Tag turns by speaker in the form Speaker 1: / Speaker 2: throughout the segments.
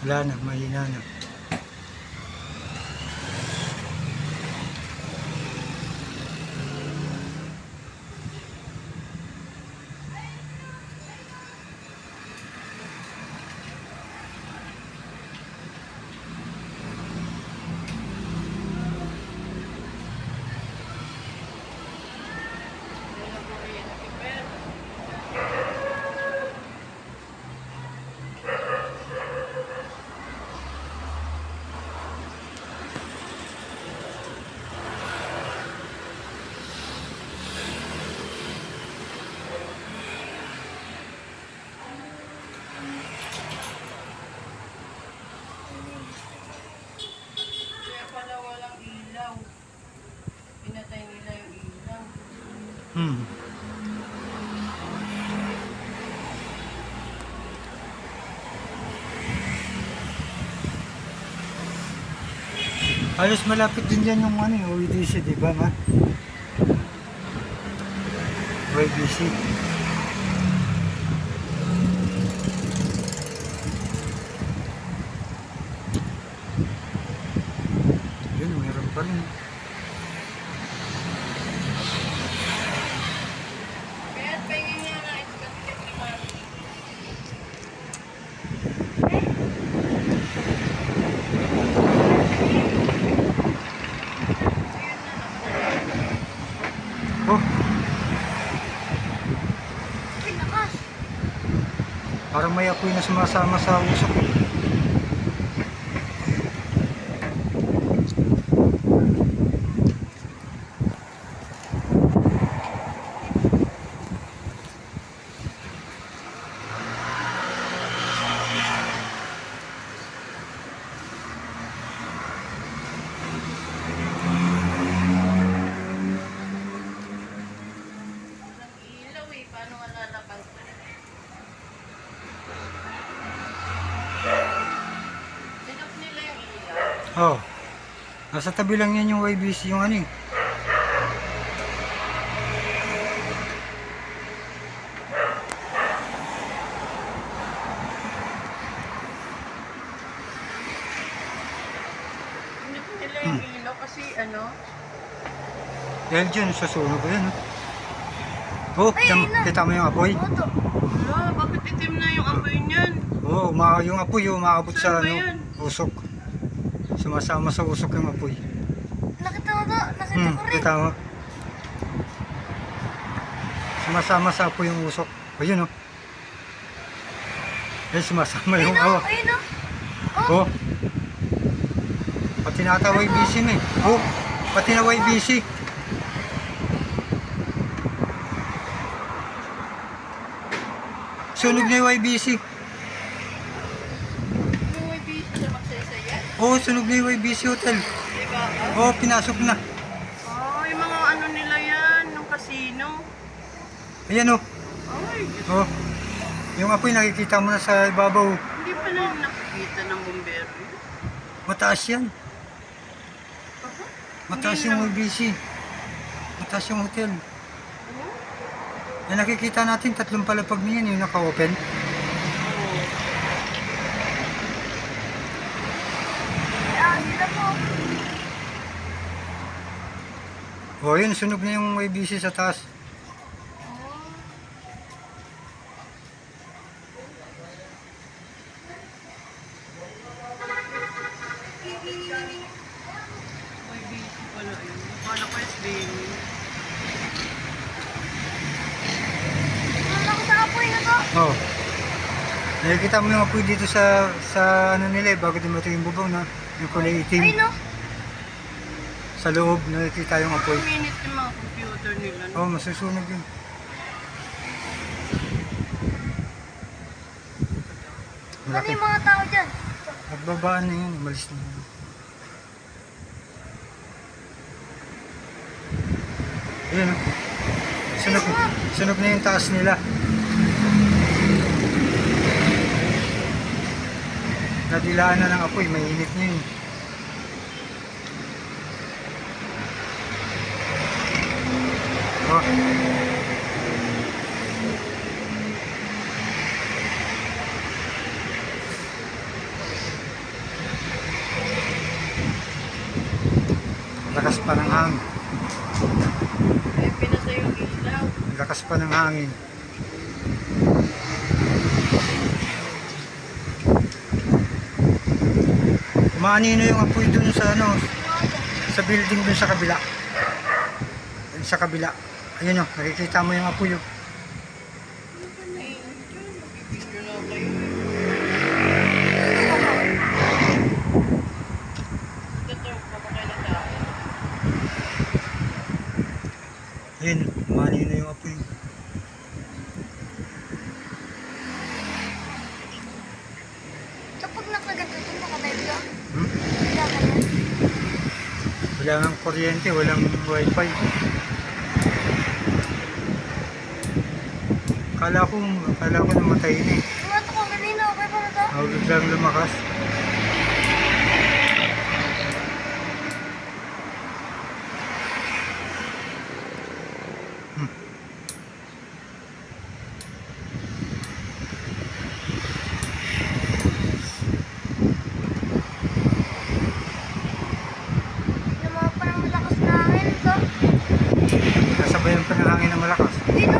Speaker 1: Wala na, mahina na.
Speaker 2: Pinatay nila yung ilaw.
Speaker 1: Halos malapit din dyan yung ano, yung OEDC, di ba, ma? OEDC. Yun, meron pa rin.
Speaker 2: Kaya pahingin niya na ito kasi naman.
Speaker 1: Oh! Parang may apoy na sumasama sa usok.
Speaker 2: Ilaw eh, paano malalabas? Sinok nila yung ilaw.
Speaker 1: Oh. Nasa tabi lang yan yung YBC, yung ano eh.
Speaker 2: Sinok nila yung ilaw kasi ano?
Speaker 1: Dahil dyan, susunog ko yan. Oh, kita mo yung apoy?
Speaker 2: Wala, bakit itim na yung apoy niyan?
Speaker 1: Oo, yung apoy umaabot sa
Speaker 2: Saan ba
Speaker 1: ano,
Speaker 2: yan?
Speaker 1: usok. Sumasama sa usok yung apoy.
Speaker 3: Nakita ko to, nakita ko rin.
Speaker 1: Kita mo? Sumasama sa apoy yung usok. Ayun oh. Ayun, sumasama yung awa.
Speaker 3: Ayun o. Oh.
Speaker 1: Oh. Pati nata YBC na eh. Oh, pati na YBC. Sunog na yung YBC.
Speaker 2: Yung may bis na magsasaya?
Speaker 1: Oh, sunog na yung YBC hotel.
Speaker 2: Diba?
Speaker 1: Oh, pinasok na.
Speaker 2: Oh, yung mga ano nila yan, yung casino.
Speaker 1: Ayan oh.
Speaker 2: Ay,
Speaker 1: Oh. Yung apoy nakikita mo na sa ibabaw.
Speaker 2: hindi pa na nakikita ng bumbero.
Speaker 1: Mataas yan.
Speaker 2: Aha.
Speaker 1: Mataas
Speaker 2: Hindi
Speaker 1: yung
Speaker 2: lang.
Speaker 1: YBC. Mataas yung hotel.
Speaker 2: Oh.
Speaker 1: Yan nakikita natin, tatlong palapag niyan yung naka-open.
Speaker 3: Ah, sila po.
Speaker 1: Oh, yun, sunog na yung YBC sa taas.
Speaker 2: May busy pala yun. Akala ko SBM.
Speaker 3: Wala ko sa apoy na to.
Speaker 1: Oh. Nakikita mo yung apoy dito sa ano nila eh, bago dumating yung bubong na yung kulay itim.
Speaker 3: Ayun o.
Speaker 1: Sa loob, nakikita yung apoy.
Speaker 2: Minute yung mga computer nila. No?
Speaker 1: Oh, masusunog yun.
Speaker 3: Ano
Speaker 1: Malaki.
Speaker 3: yung mga tao dyan?
Speaker 1: Nagbabaan na yun, umalis na yun. Ayun oh. Sunog na yung taas nila. Nadilaan na ng apoy, mainit na yun. Oh. lakas pa ng hangin.
Speaker 2: Eh, pinatay yung ilaw.
Speaker 1: Ang lakas pa ng hangin. Umaanino yung apoy dun sa ano, sa building dun sa kabila. Dun sa kabila. Ayun o, nakikita mo yung apoy o.
Speaker 2: Eh, picture na kayo. Ito, papakain na tayo.
Speaker 1: Ayun, umaanino yung apoy.
Speaker 3: Kapag nakaganto ito, nakadive ka.
Speaker 1: Hmm?
Speaker 3: Wala ka yan.
Speaker 1: Wala nang kuryente, walang wifi. Kala ko namatay na eh.
Speaker 3: Tumato ko kanina, okay pa na to?
Speaker 1: Ako biglang lumakas.
Speaker 3: Yung mga parang malakas na hangin to.
Speaker 1: Nasabayan pa ng hangin na malakas.
Speaker 3: Dito.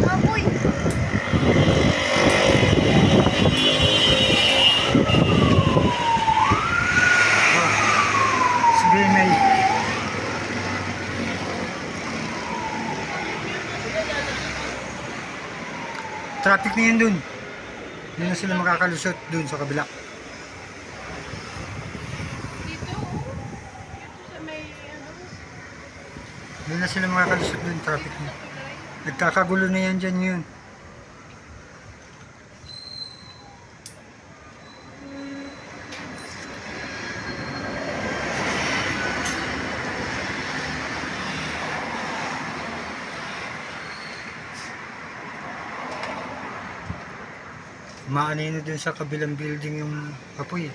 Speaker 3: Apoy.
Speaker 1: Oh, sige, May. Traffic na yun dun. Hindi na sila makakalusot dun sa kabila.
Speaker 2: Dito, oh. Dito sa may, ano,
Speaker 1: Hindi na sila makakalusot dun, traffic na. Nagkakagulo na yan dyan yun. Maanino dun sa kabilang building yung apoy.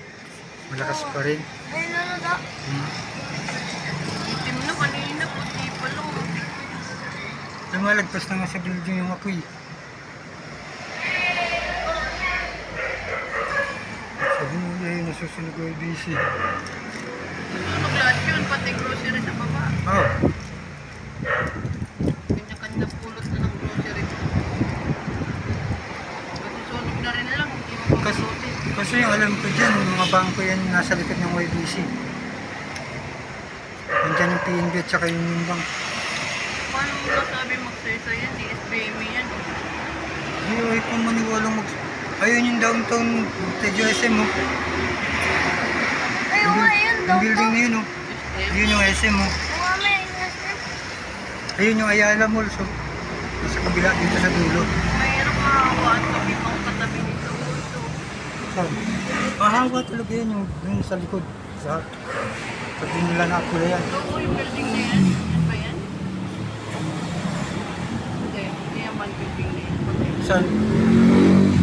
Speaker 1: Malakas pa rin.
Speaker 3: Ayun na to.
Speaker 1: Hmm.
Speaker 2: itim na kanina, puti pa lang.
Speaker 1: Lumalagpas na nga sa building yung apoy. Sabi mo, nasusunog ko yung busy.
Speaker 2: Sunog lahat yun, pati grocery sa baba.
Speaker 1: Oh,
Speaker 2: Kanya-kanya pulot na ng grocery. Kasi sunog na rin lang, hindi mo mapapulutin.
Speaker 1: kasi yung alam ko dyan, yung mga bangko yan nasa likod ng YBC. Nandyan yung PNB at saka yung bank.
Speaker 2: Paano mo nasabi magsaysay yan? Di SBM yan.
Speaker 1: Ay, kung maniwalang ayun yung downtown Tejo SM mo.
Speaker 3: Ay, oo nga, yun.
Speaker 1: Yung building na yun oh.
Speaker 2: SBM?
Speaker 1: Yun yung SM mo.
Speaker 3: Oo nga, may investment.
Speaker 1: Ayun yung Ayala Mall. So, nasa kabila dito sa dulo.
Speaker 2: Mahirap makakawaan kami pang katabi nito. So,
Speaker 1: Saan? Mahawa talaga yan yung sa likod. Sa tabi nila na akula yan.
Speaker 2: oo, yung building na yan. Yan ba yan? Hindi naman building na yan.
Speaker 1: Saan?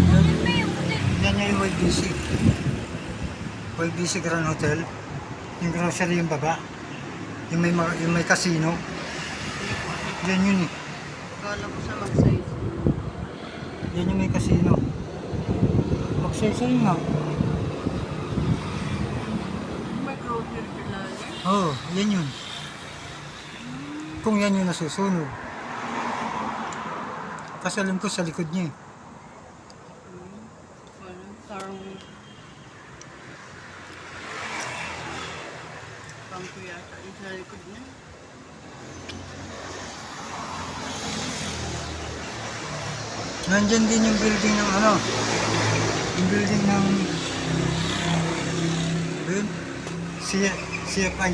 Speaker 3: Bakit may yung puti?
Speaker 1: Yan yung YBC. YBC Grand Hotel. Yung grocery yung baba. Yung may casino. Yan yun eh.
Speaker 2: Akala ko sa magsaysay.
Speaker 1: Yan yung may casino. Magsaysay nga.
Speaker 2: May grocery pala yan.
Speaker 1: Oo, yan yun. Kung yan yung nasusunog. Kasi alam ko sa likod niya eh.
Speaker 2: Parang bangko yata yung sa likod niya.
Speaker 1: Nandyan din yung building ng ano. Yung building ng ano yun? CFI.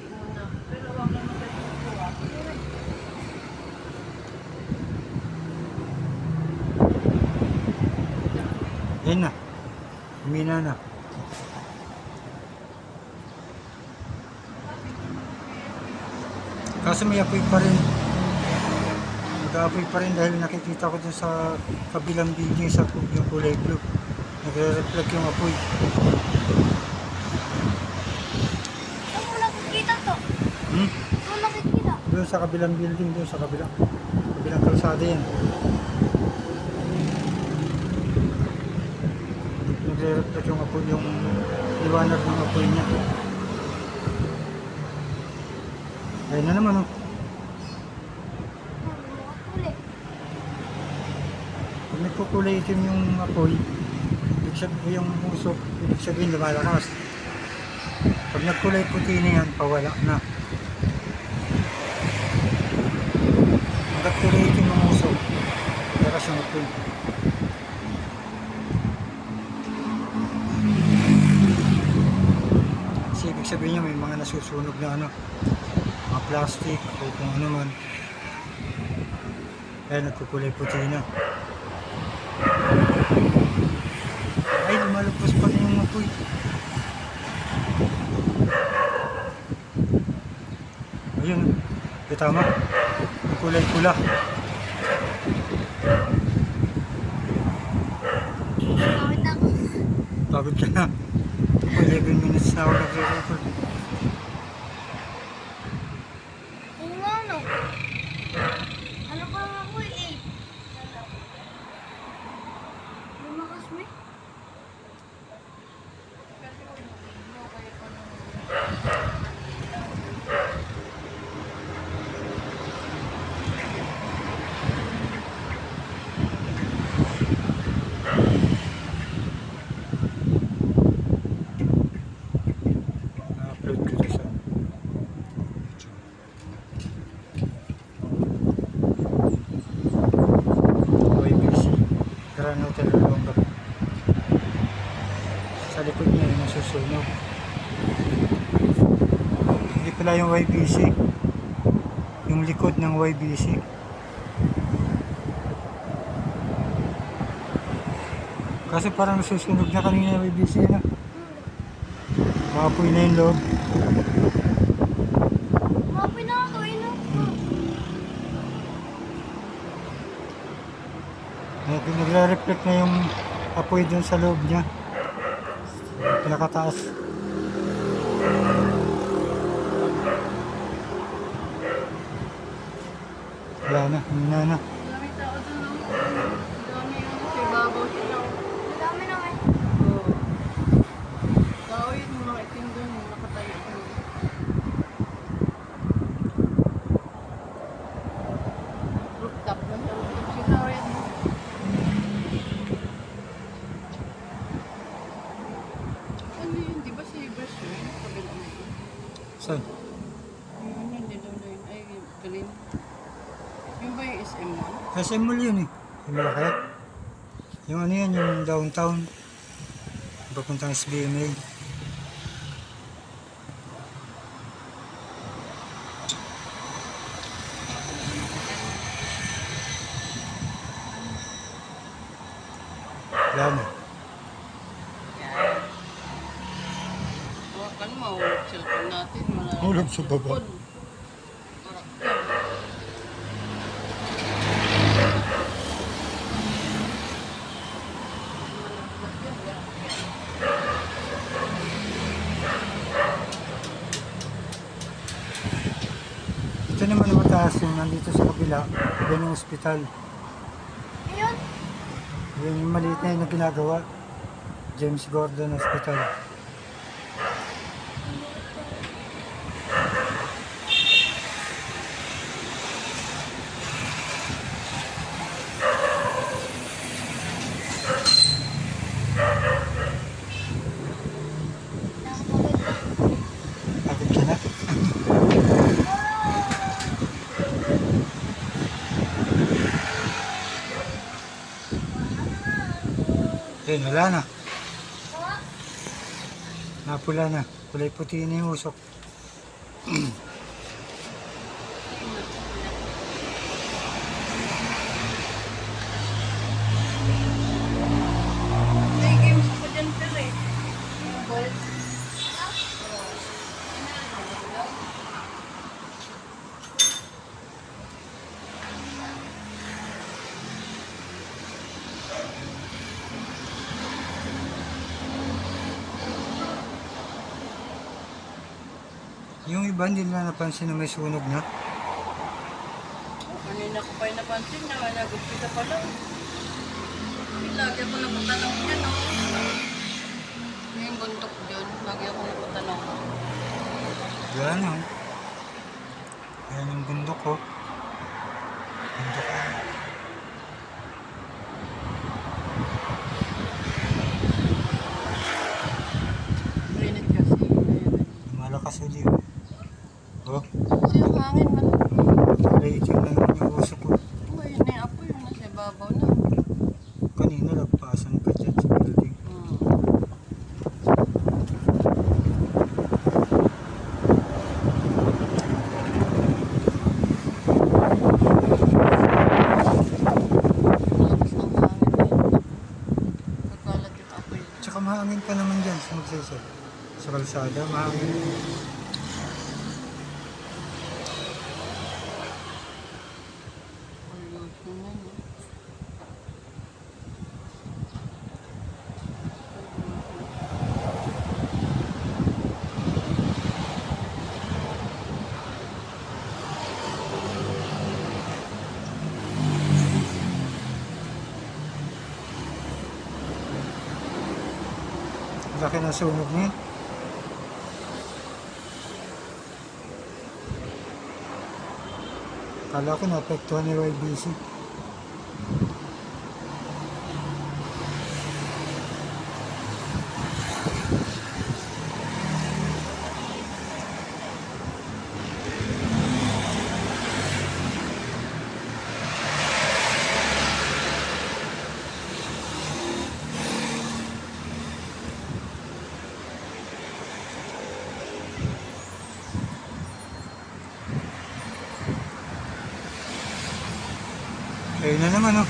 Speaker 2: Ganda nga. Pero wag naman tayo kukuha.
Speaker 1: Yan na. Humina na. Kaso may apoy pa rin. Nag-aapoy pa rin dahil nakikita ko dun sa kabilang building sa yung kulay blue. Nagre-reflect yung apoy.
Speaker 3: Saan mo nakikita to?
Speaker 1: Hmm?
Speaker 3: Ito nakikita.
Speaker 1: Doon sa kabilang building, doon sa kabilang kalsada yan. Nagre-reflect yung apoy, yung liwanag ng apoy niya. Ayun na naman, oh.
Speaker 3: Uli.
Speaker 1: Pag nagkukulay itim yung apoy, ibig sabihin yung usok, ibig sabihin lumalakas. Pag nagkulay puti na yan, pawala na. Hanggat kulay itim yung usok, lakas yung apoy. Kasi ibig sabihin niya may mga nasusunog na ano, mga plastic o kung ano man. Kaya nagkukulay puti na. Ay, lumalabas pa rin yung apoy. Ayun, tama. Yung kulay pula.
Speaker 3: Bakit ako?
Speaker 1: Pagod ka na. Ako, 11 minutes na ako nagre-record.
Speaker 3: Oo nga, no. Ano pa nga ako eh? Lumakas mo eh.
Speaker 1: Na-upload ko na sa YBC Grand Hotel Olonga. Sa likod niya yung nasusunog. Hindi pala yung YBC, yung likod ng YBC. Kasi parang nasusunog na kanina yung YBC na. Maapoy na yung loob.
Speaker 3: Mapoy na ako eh, no?
Speaker 1: Nagre-reflect na yung apoy dun sa loob niya. Pinakataas. Wala na, hina na.
Speaker 2: Maraming tao doon, no? Dami yung sa ibabaw sila.
Speaker 3: Madami na eh.
Speaker 2: Oo. Tao yun, mga itim doon, nakatayo doon. Rooftop doon, sa rooftop si tao yan. Ano yun, di ba si Ibers yun? Kabila mo yun.
Speaker 1: Saan?
Speaker 2: Yun, hindi daw na yun. Ay, galing. Yun ba yung SM1?
Speaker 1: SM Mall yun eh. Yung malaki. Yung ano yan, yung downtown. Papuntang SBMA. Wala na.
Speaker 2: Hawakan mo, cellphone natin.
Speaker 1: Hulog sa baba. Ito naman ang mataas yung nandito sa kabila. Yan yung ospital.
Speaker 3: Ayun.
Speaker 1: Yan yung maliit na yun na ginagawa. James Gordon Hospital. Pagod ka na? Ayun, wala na. Napula na. Kulay puti na yung usok.
Speaker 2: May games pa dyan pero eh. Ball.
Speaker 1: Yung iba hindi nila napansin na may sunog na.
Speaker 2: Kanina ko pa yung napansin na nag-umpisa pa lang. Lagi ako napatanong yan, oh. Yung buntok dyan, lagi ako napatanong.
Speaker 1: Yan o. Yan yung bundok ko. Bundok ko.
Speaker 2: Mainit kasi. Ayun.
Speaker 1: Malakas ulit. Oh,
Speaker 2: Kasi ang hangin man.
Speaker 1: maliit yun lang yung uso ko.
Speaker 2: Oh, yun na yung apoy, yun nasa ibabaw na.
Speaker 1: Kanina nagpasan ka dyan sa building.
Speaker 2: Lakas ng hangin na yun. Kakalat yung apoy.
Speaker 1: Tsaka mahangin pa naman dyan sa Magsaysay. Sa kalsada, mahangin.
Speaker 2: Pollution na yun.
Speaker 1: Laki na sunog niya. Kala ko naapektuhan ni YBC. Ayun na naman oh.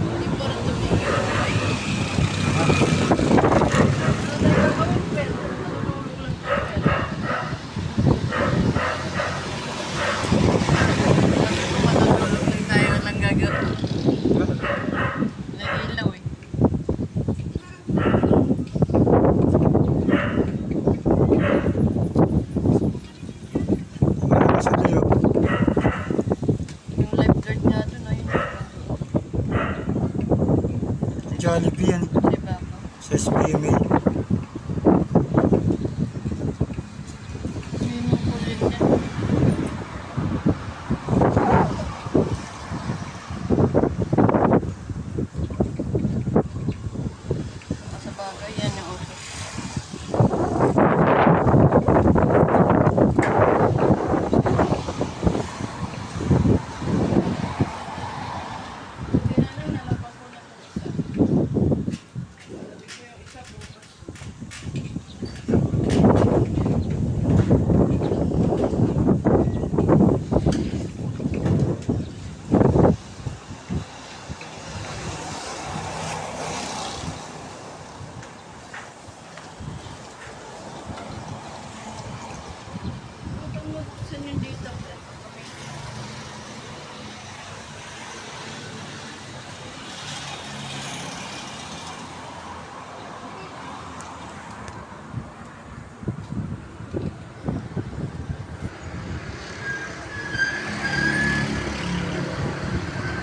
Speaker 2: Hindi pa rin tumigil. Ano tayo gagawin, Pel? Natutulog lang tayo, Pel. Matutulog lang tayo, walang gagawin. Nailaw eh.
Speaker 1: Malakas ulit oh.
Speaker 2: Yung lifeguard nga doon, ayun.
Speaker 1: Jollibee yan.
Speaker 2: Sa ibabaw.
Speaker 1: Sa SPMA.